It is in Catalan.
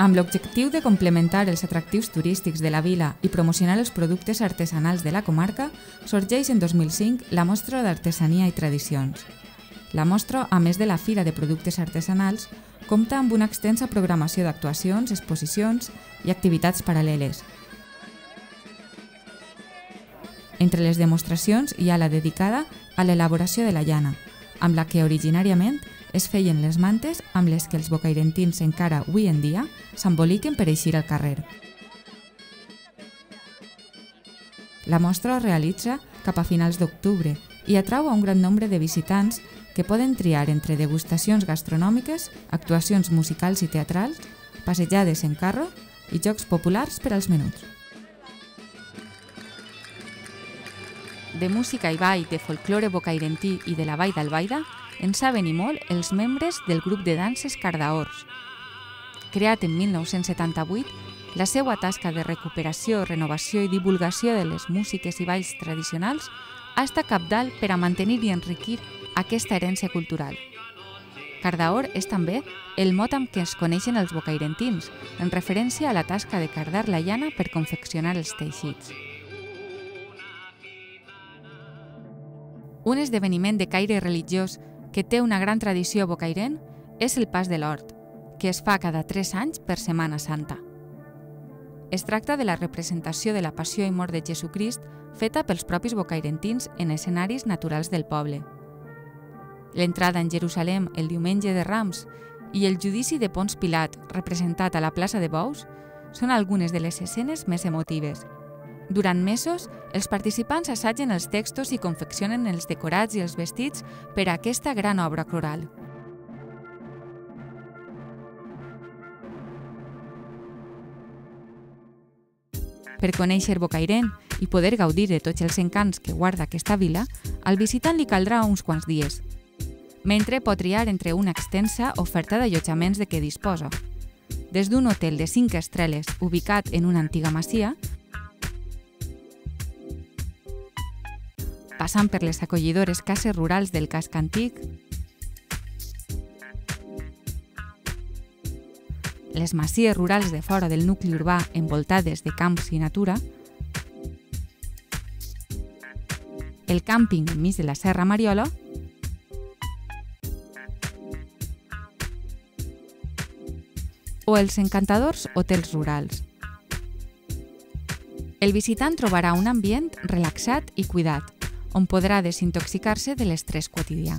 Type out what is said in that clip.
Amb l'objectiu de complementar els atractius turístics de la vila i promocionar els productes artesanals de la comarca, sorgeix en 2005 la Mostra d'Artesania i Tradicions. La mostra, a més de la Fira de Productes Artesanals, compta amb una extensa programació d'actuacions, exposicions i activitats paral·leles. Entre les demostracions hi ha la dedicada a l'elaboració de la llana, amb la que originàriament es feien les mantes amb les que els bocairentins encara avui en dia s'emboliquen per eixir al carrer. La mostra es realitza cap a finals d'octubre i atrau a un gran nombre de visitants que poden triar entre degustacions gastronòmiques, actuacions musicals i teatrals, passejades en carro i jocs populars per als menuts. De música i ball, de folklore bocairentí i de la Vall d'Albaida en saben i molt els membres del grup de danses Cardaors. Creat en 1978, la seva tasca de recuperació, renovació i divulgació de les músiques i balls tradicionals ha estat cabdal per a mantenir i enriquir aquesta herència cultural. Cardaor és també el mot amb què es coneixen els bocairentins, en referència a la tasca de cardar la llana per confeccionar els teixits. Un esdeveniment de caire religiós que té una gran tradició bocairent és el Pas de l'Hort, que es fa cada 3 anys per Setmana Santa. Es tracta de la representació de la Passió i Mort de Jesucrist feta pels propis bocairentins en escenaris naturals del poble. L'entrada en Jerusalem el diumenge de Rams i el judici de Pons Pilat, representat a la plaça de Bous, són algunes de les escenes més emotives. Durant mesos, els participants assagen els textos i confeccionen els decorats i els vestits per a aquesta gran obra coral. Per conèixer Bocairent i poder gaudir de tots els encants que guarda aquesta vila, al visitant li caldrà uns quants dies, mentre pot triar entre una extensa oferta d'allotjaments de què disposa. Des d'un hotel de 5 estrelles ubicat en una antiga masia, passant per les acollidores cases rurals del casc antic, les masies rurals de fora del nucli urbà envoltades de camps i natura, el càmping enmig de la Serra Mariola o els encantadors hotels rurals. El visitant trobarà un ambient relaxat i cuidat, on podrà desintoxicar-se de l'estrès quotidià.